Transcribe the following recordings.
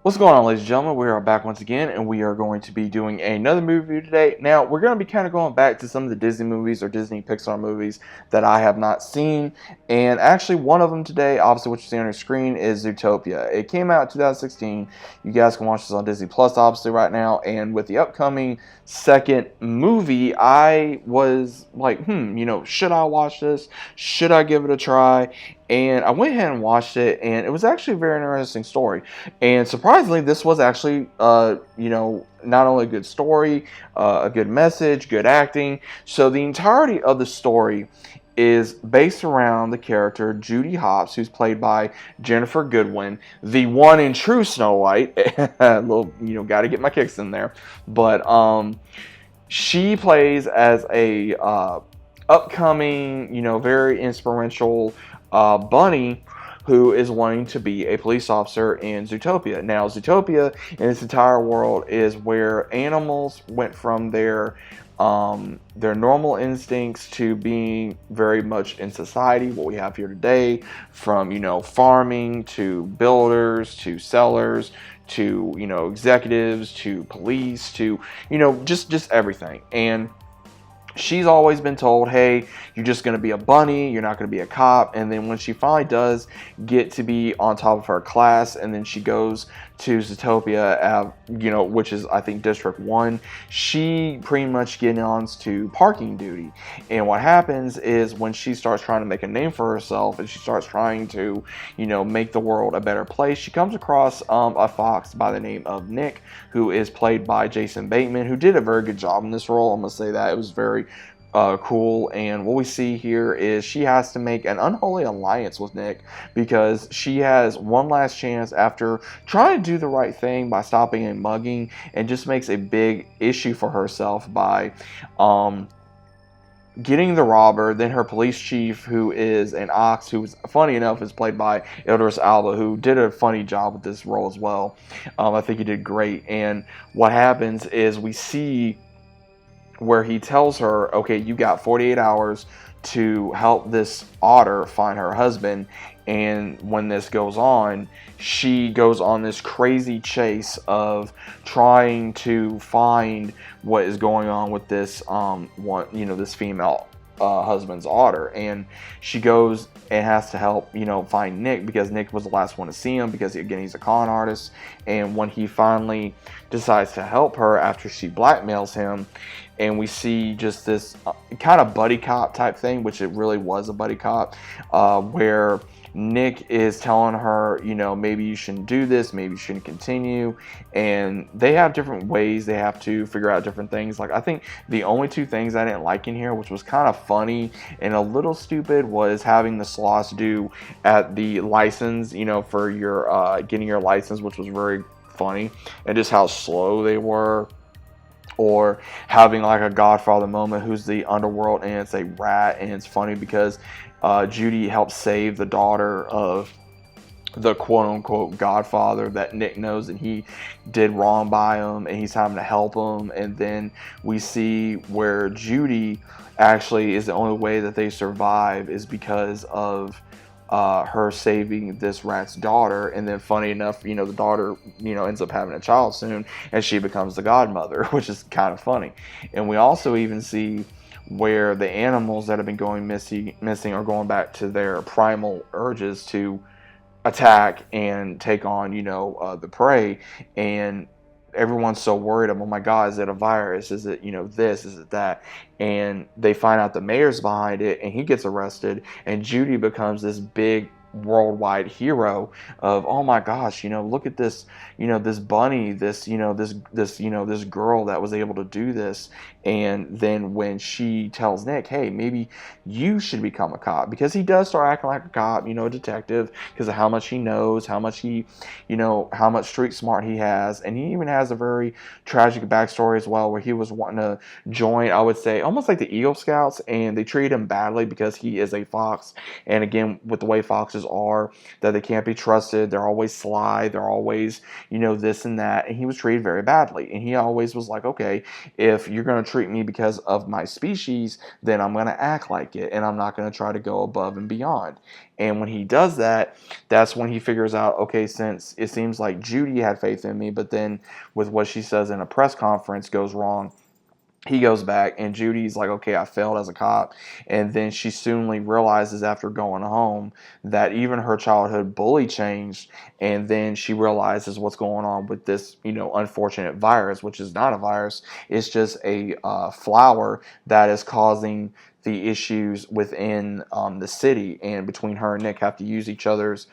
What's going on, ladies and gentlemen? We are back once again, and we are going to be doing another movie review today. Now, we're going to be kind of going back to some of the Disney movies or Disney Pixar movies that I have not seen. And actually, one of them today, obviously what you see on your screen, is Zootopia. It came out in 2016. You guys can watch this on Disney Plus, obviously, right now. And with the upcoming second movie, I was like, should I watch this? Should I give it a try? And I went ahead and watched it, and it was actually a very interesting story. And surprisingly, this was actually, not only a good story, a good message, good acting. So the entirety of the story is based around the character Judy Hopps, who's played by Jennifer Goodwin, the one and true Snow White. A little, got to get my kicks in there. But she plays as a upcoming, very inspirational bunny who is wanting to be a police officer in Zootopia. Now, Zootopia in its entire world is where animals went from their normal instincts to being very much in society, what we have here today, from farming to builders to sellers to executives to police to just everything. And she's always been told, hey, you're just going to be a bunny, you're not going to be a cop. And then when she finally does get to be on top of her class, and then she goes to Zootopia, which is, I think, District 1, she pretty much gets on to parking duty. And what happens is when she starts trying to make a name for herself and she starts trying to, make the world a better place, she comes across a fox by the name of Nick, who is played by Jason Bateman, who did a very good job in this role. I'm going to say that. It was very cool. And what we see here is she has to make an unholy alliance with Nick because she has one last chance after trying to do the right thing by stopping a mugging, and just makes a big issue for herself by getting the robber. Then her police chief, who is an ox, who's funny enough is played by Idris Elba, who did a funny job with this role as well. I think he did great. And what happens is we see where he tells her, okay, you got 48 hours to help this otter find her husband. And when this goes on, she goes on this crazy chase of trying to find what is going on with this this female husband's otter. And she goes and has to help find Nick, because Nick was the last one to see him, because again, he's a con artist. And when he finally decides to help her after she blackmails him, and we see just this kind of buddy cop type thing, which it really was a buddy cop, where Nick is telling her, maybe you shouldn't do this, maybe you shouldn't continue. And they have different ways they have to figure out different things. Like, I think the only two things I didn't like in here, which was kind of funny and a little stupid, was having the sloths do at the license, for your getting your license, which was very funny, and just how slow they were. Or having like a Godfather moment, who's the underworld, and it's a rat. And it's funny because Judy helps save the daughter of the quote-unquote Godfather that Nick knows, and he did wrong by him, and he's having to help him. And then we see where Judy actually is the only way that they survive is because of her saving this rat's daughter. And then funny enough, the daughter, ends up having a child soon, and she becomes the godmother, which is kind of funny. And we also even see where the animals that have been going missing are going back to their primal urges to attack and take on, the prey. And everyone's so worried of, oh my God, is it a virus? Is it, this? Is it that? And they find out the mayor's behind it, and he gets arrested, and Judy becomes this big worldwide hero of, oh my gosh, look at this, this bunny, this girl that was able to do this. And then when she tells Nick, hey, maybe you should become a cop, because he does start acting like a cop, a detective, because of how much he knows, how much how much street smart he has. And he even has a very tragic backstory as well, where he was wanting to join, I would say, almost like the Eagle Scouts, and they treat him badly because he is a fox. And again, with the way foxes actresses are, that they can't be trusted. They're always sly. They're always, this and that. And he was treated very badly. And he always was like, okay, if you're going to treat me because of my species, then I'm going to act like it. And I'm not going to try to go above and beyond. And when he does that, that's when he figures out, okay, since it seems like Judy had faith in me, but then with what she says in a press conference goes wrong, he goes back, and Judy's like, okay, I failed as a cop. And then she soonly realizes after going home that even her childhood bully changed. And then she realizes what's going on with this, unfortunate virus, which is not a virus. It's just a flower that is causing the issues within the city, and between her and Nick have to use each other's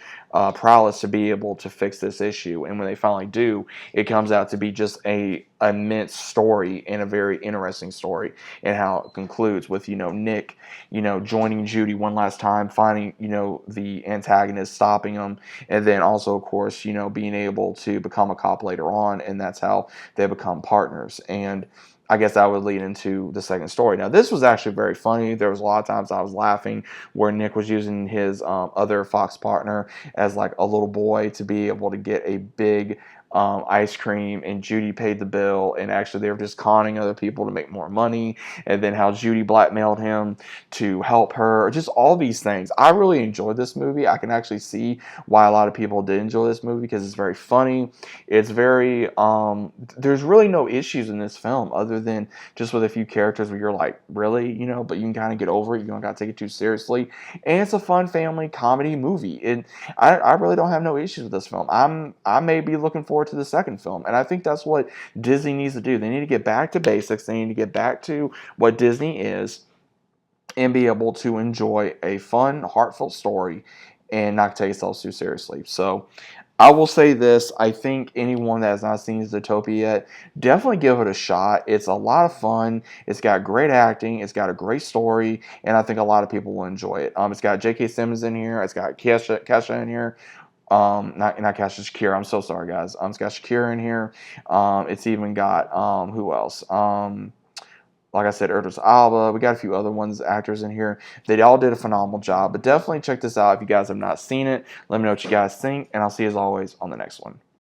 prowess to be able to fix this issue. And when they finally do, it comes out to be just a immense story, and a very interesting story, and how it concludes with Nick joining Judy one last time, finding the antagonist, stopping him, and then also of course being able to become a cop later on, and that's how they become partners. And I guess that would lead into the second story. Now, this was actually very funny. There was a lot of times I was laughing where Nick was using his other Fox partner as like a little boy to be able to get a big ice cream, and Judy paid the bill, and actually they were just conning other people to make more money, and then how Judy blackmailed him to help her, just all these things. I really enjoyed this movie. I can actually see why a lot of people did enjoy this movie, because it's very funny. It's very, there's really no issues in this film other than just with a few characters where you're like, really, but you can kind of get over it. You don't got to take it too seriously. And it's a fun family comedy movie. I really don't have no issues with this film. I may be looking forward to the second film, and I think that's what Disney needs to do. They need to get back to basics. They need to get back to what Disney is, and be able to enjoy a fun, heartfelt story, and not take itself too seriously. So I will say this: I think anyone that has not seen Zootopia yet, definitely give it a shot. It's a lot of fun. It's got great acting. It's got a great story, and I think a lot of people will enjoy it. It's got J.K. Simmons in here. It's got Kesha in here. Not Kesha, Shakira. I'm so sorry, guys. It's got Shakira in here. It's even got who else? Like I said, Idris Alba. We got a few other actors in here. They all did a phenomenal job. But definitely check this out if you guys have not seen it. Let me know what you guys think, and I'll see you as always on the next one.